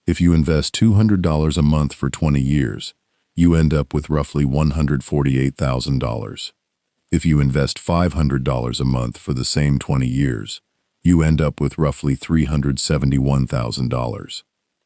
If you invest $200 a month for 20 years, you end up with roughly $148,000. If you invest $500 a month for the same 20 years, you end up with roughly $371,000.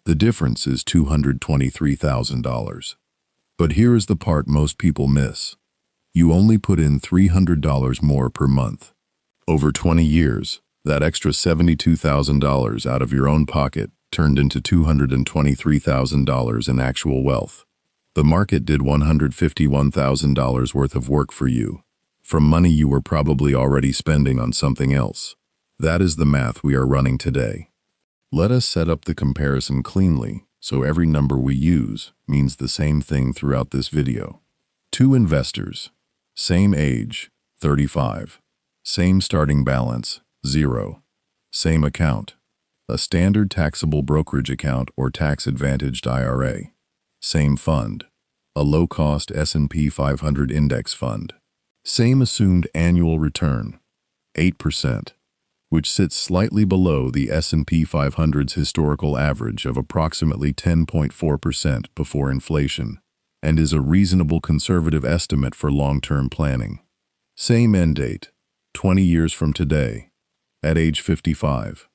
The difference is $223,000. But here is the part most people miss. You only put in $300 more per month. Over 20 years, that extra $72,000 out of your own pocket turned into $223,000 in actual wealth. The market did $151,000 worth of work for you, from money you were probably already spending on something else. That is the math we are running today. Let us set up the comparison cleanly, so every number we use means the same thing throughout this video. Two investors, same age, 35, same starting balance, 0, same account, a standard taxable brokerage account or tax-advantaged IRA, same fund, a low-cost S&P 500 index fund, same assumed annual return, 8%, which sits slightly below the S&P 500's historical average of approximately 10.4% before inflation, and is a reasonable conservative estimate for long-term planning. Same end date, 20 years from today. At age 55,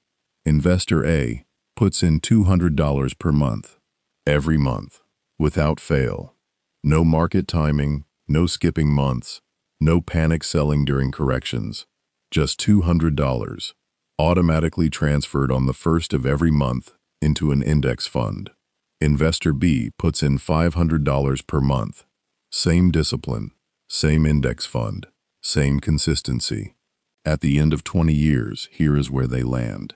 Investor A puts in $200 per month, every month, without fail. No market timing, no skipping months, no panic selling during corrections. Just $200, automatically transferred on the first of every month into an index fund. Investor B puts in $500 per month. Same discipline, same index fund, same consistency. At the end of 20 years, here is where they land.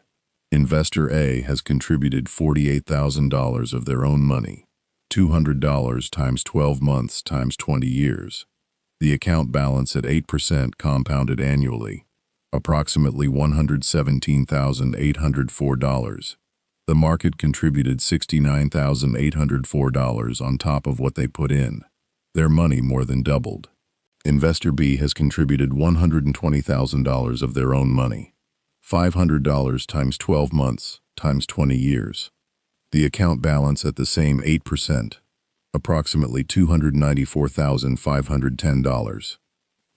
Investor A has contributed $48,000 of their own money, $200 times 12 months times 20 years. The account balance at 8% compounded annually, approximately $117,804. The market contributed $69,804 on top of what they put in. Their money more than doubled. Investor B has contributed $120,000 of their own money, $500 times 12 months times 20 years. The account balance at the same 8%, approximately $294,510.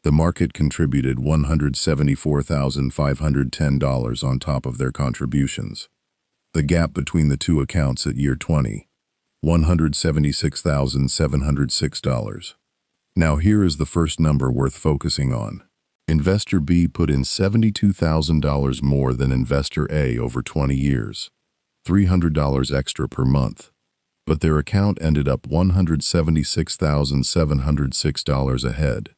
The market contributed $174,510 on top of their contributions. The gap between the two accounts at year 20, $176,706. Now here is the first number worth focusing on. Investor B put in $72,000 more than Investor A over 20 years, $300 extra per month. But their account ended up $176,706 ahead.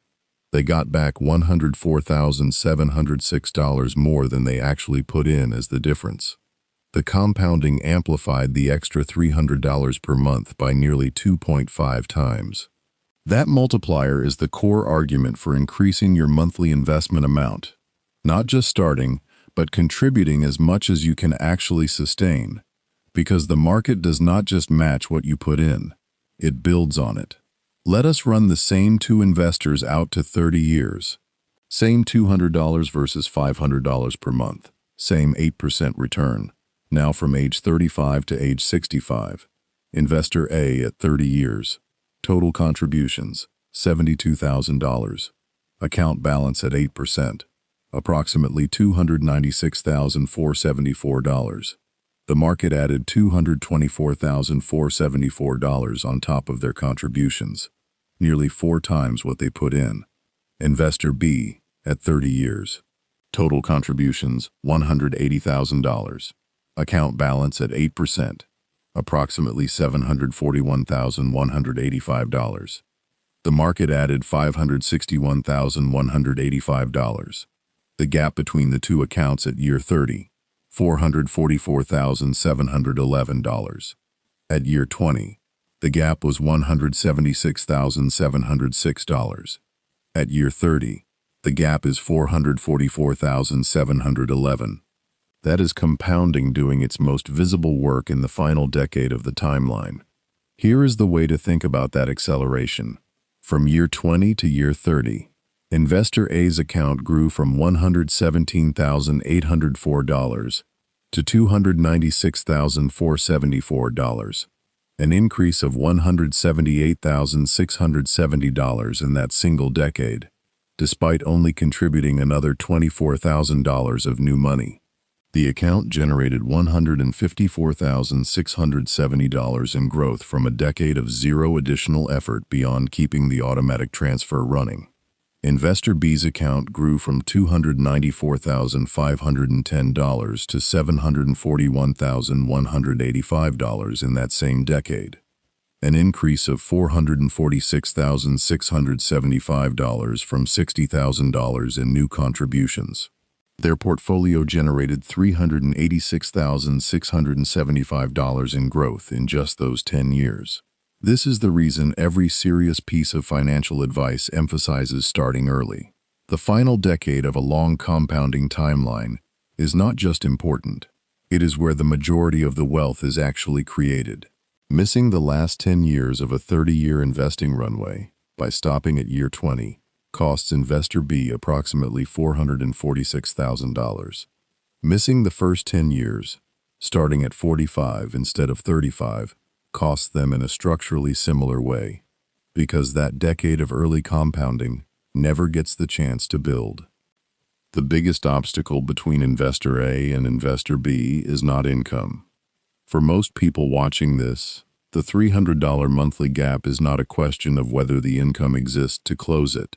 They got back $104,706 more than they actually put in as the difference. The compounding amplified the extra $300 per month by nearly 2.5 times. That multiplier is the core argument for increasing your monthly investment amount. Not just starting, but contributing as much as you can actually sustain. Because the market does not just match what you put in, it builds on it. Let us run the same two investors out to 30 years. Same $200 versus $500 per month. Same 8% return. Now from age 35 to age 65. Investor A at 30 years. Total contributions, $72,000. Account balance at 8%. Approximately $296,474. The market added $224,474 on top of their contributions, nearly 4 times what they put in. Investor B, at 30 years. Total contributions, $180,000. Account balance at 8%, approximately $741,185. The market added $561,185. The gap between the two accounts at year 30, $444,711. At year 20, the gap was $176,706. At year 30, the gap is $444,711. That is compounding doing its most visible work in the final decade of the timeline. Here is the way to think about that acceleration. From year 20 to year 30, Investor A's account grew from $117,804 to $296,474, an increase of $178,670 in that single decade, despite only contributing another $24,000 of new money. The account generated $154,670 in growth from a decade of zero additional effort beyond keeping the automatic transfer running. Investor B's account grew from $294,510 to $741,185 in that same decade, an increase of $446,675 from $60,000 in new contributions. Their portfolio generated $386,675 in growth in just those 10 years. This is the reason every serious piece of financial advice emphasizes starting early. The final decade of a long compounding timeline is not just important, it is where the majority of the wealth is actually created. Missing the last 10 years of a 30-year investing runway by stopping at year 20 costs Investor B approximately $446,000. Missing the first 10 years, starting at 45 instead of 35, costs them in a structurally similar way, because that decade of early compounding never gets the chance to build. The biggest obstacle between Investor A and Investor B is not income. For most people watching this, the $300 monthly gap is not a question of whether the income exists to close it.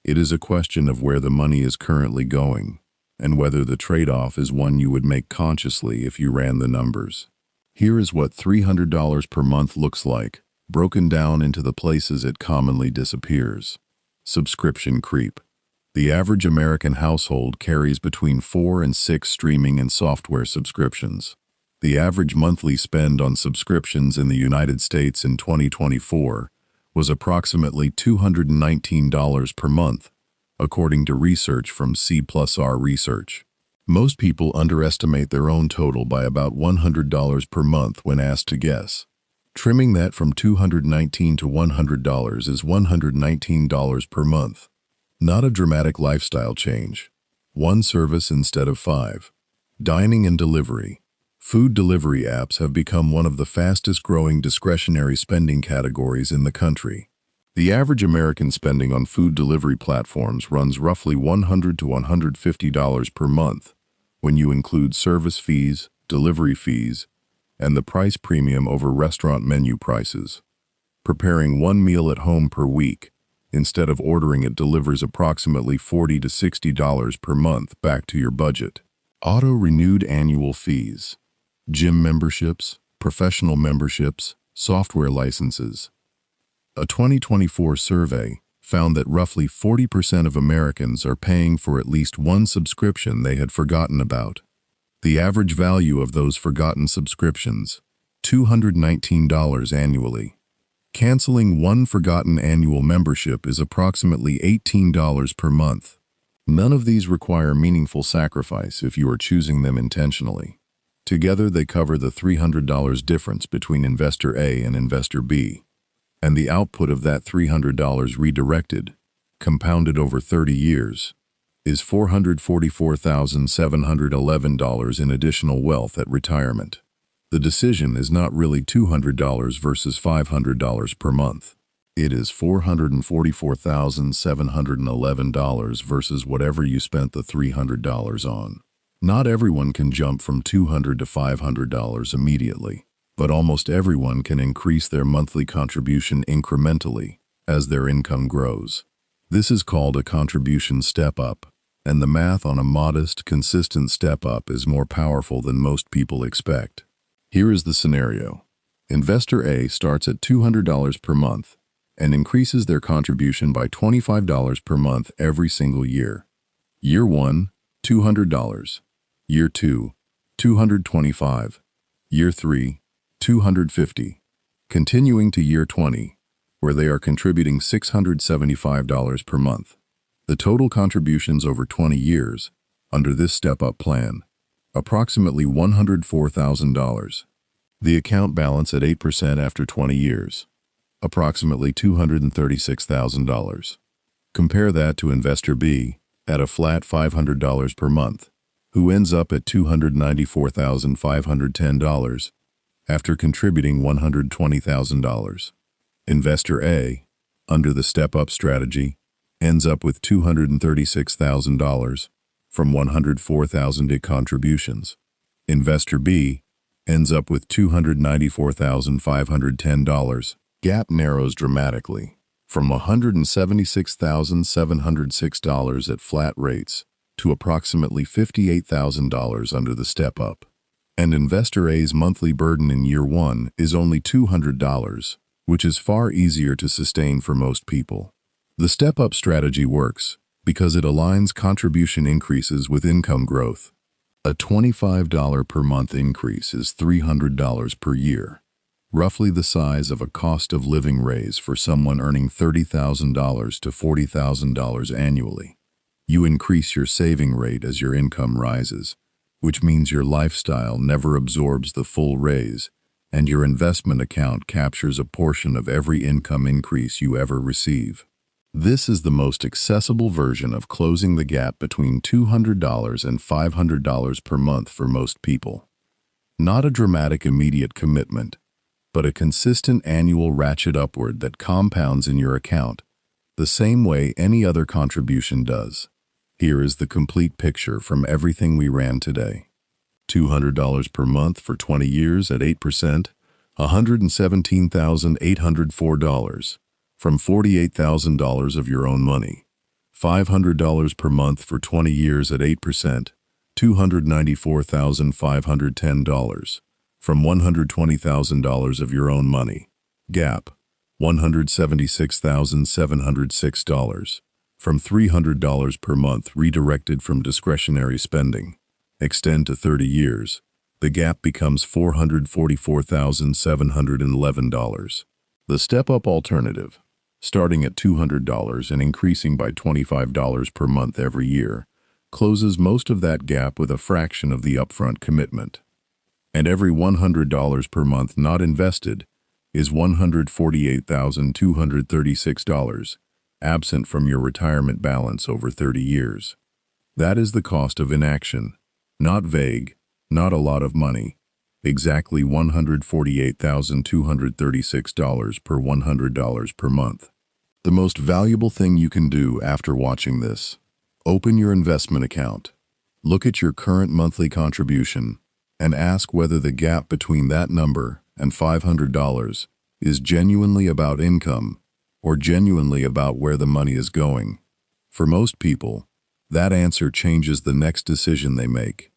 It is a question of where the money is currently going, and whether the trade-off is one you would make consciously if you ran the numbers. Here is what $300 per month looks like, broken down into the places it commonly disappears. Subscription creep. The average American household carries between 4 and 6 streaming and software subscriptions. The average monthly spend on subscriptions in the United States in 2024 was approximately $219 per month, according to research from C+R Research. Most people underestimate their own total by about $100 per month when asked to guess. Trimming that from $219 to $100 is $119 per month. Not a dramatic lifestyle change. One service instead of 5. Dining and delivery. Food delivery apps have become one of the fastest growing discretionary spending categories in the country. The average American spending on food delivery platforms runs roughly $100 to $150 per month when you include service fees, delivery fees, and the price premium over restaurant menu prices. Preparing one meal at home per week, instead of ordering it, delivers approximately $40 to $60 per month back to your budget. Auto-renewed annual fees. Gym memberships, professional memberships, software licenses. A 2024 survey found that roughly 40% of Americans are paying for at least one subscription they had forgotten about. The average value of those forgotten subscriptions, $219 annually. Canceling one forgotten annual membership is approximately $18 per month. None of these require meaningful sacrifice if you are choosing them intentionally. Together, they cover the $300 difference between Investor A and Investor B. And the output of that $300 redirected, compounded over 30 years, is $444,711 in additional wealth at retirement. The decision is not really $200 versus $500 per month. It is $444,711 versus whatever you spent the $300 on. Not everyone can jump from $200 to $500 immediately, but almost everyone can increase their monthly contribution incrementally as their income grows. This is called a contribution step-up, and the math on a modest, consistent step-up is more powerful than most people expect. Here is the scenario. Investor A starts at $200 per month and increases their contribution by $25 per month every single year. Year 1, $200. Year 2, $225. Year 3, $250. Continuing to year 20, where they are contributing $675 per month. The total contributions over 20 years, under this step-up plan, approximately $104,000. The account balance at 8% after 20 years, approximately $236,000. Compare that to Investor B at a flat $500 per month, who ends up at $294,510 after contributing $120,000. Investor A, under the step-up strategy, ends up with $236,000 from $104,000 contributions. Investor B ends up with $294,510. Gap narrows dramatically from $176,706 at flat rates to approximately $58,000 under the step-up. And Investor A's monthly burden in year one is only $200, which is far easier to sustain for most people. The step-up strategy works because it aligns contribution increases with income growth. A $25 per month increase is $300 per year, roughly the size of a cost of living raise for someone earning $30,000 to $40,000 annually. You increase your saving rate as your income rises, which means your lifestyle never absorbs the full raise, and your investment account captures a portion of every income increase you ever receive. This is the most accessible version of closing the gap between $200 and $500 per month for most people. Not a dramatic immediate commitment, but a consistent annual ratchet upward that compounds in your account, the same way any other contribution does. Here is the complete picture from everything we ran today. $200 per month for 20 years at 8%, $117,804 from $48,000 of your own money. $500 per month for 20 years at 8%, $294,510 from $120,000 of your own money. Gap, $176,706 from $300 per month redirected from discretionary spending. Extend to 30 years. The gap becomes $444,711. The step-up alternative, starting at $200 and increasing by $25 per month every year, closes most of that gap with a fraction of the upfront commitment. And every $100 per month not invested is $148,236, absent from your retirement balance over 30 years. That is the cost of inaction. Not vague, not a lot of money. Exactly $148,236 per $100 per month. The most valuable thing you can do after watching this: open your investment account, look at your current monthly contribution, and ask whether the gap between that number and $500 is genuinely about income or genuinely about where the money is going. For most people, that answer changes the next decision they make.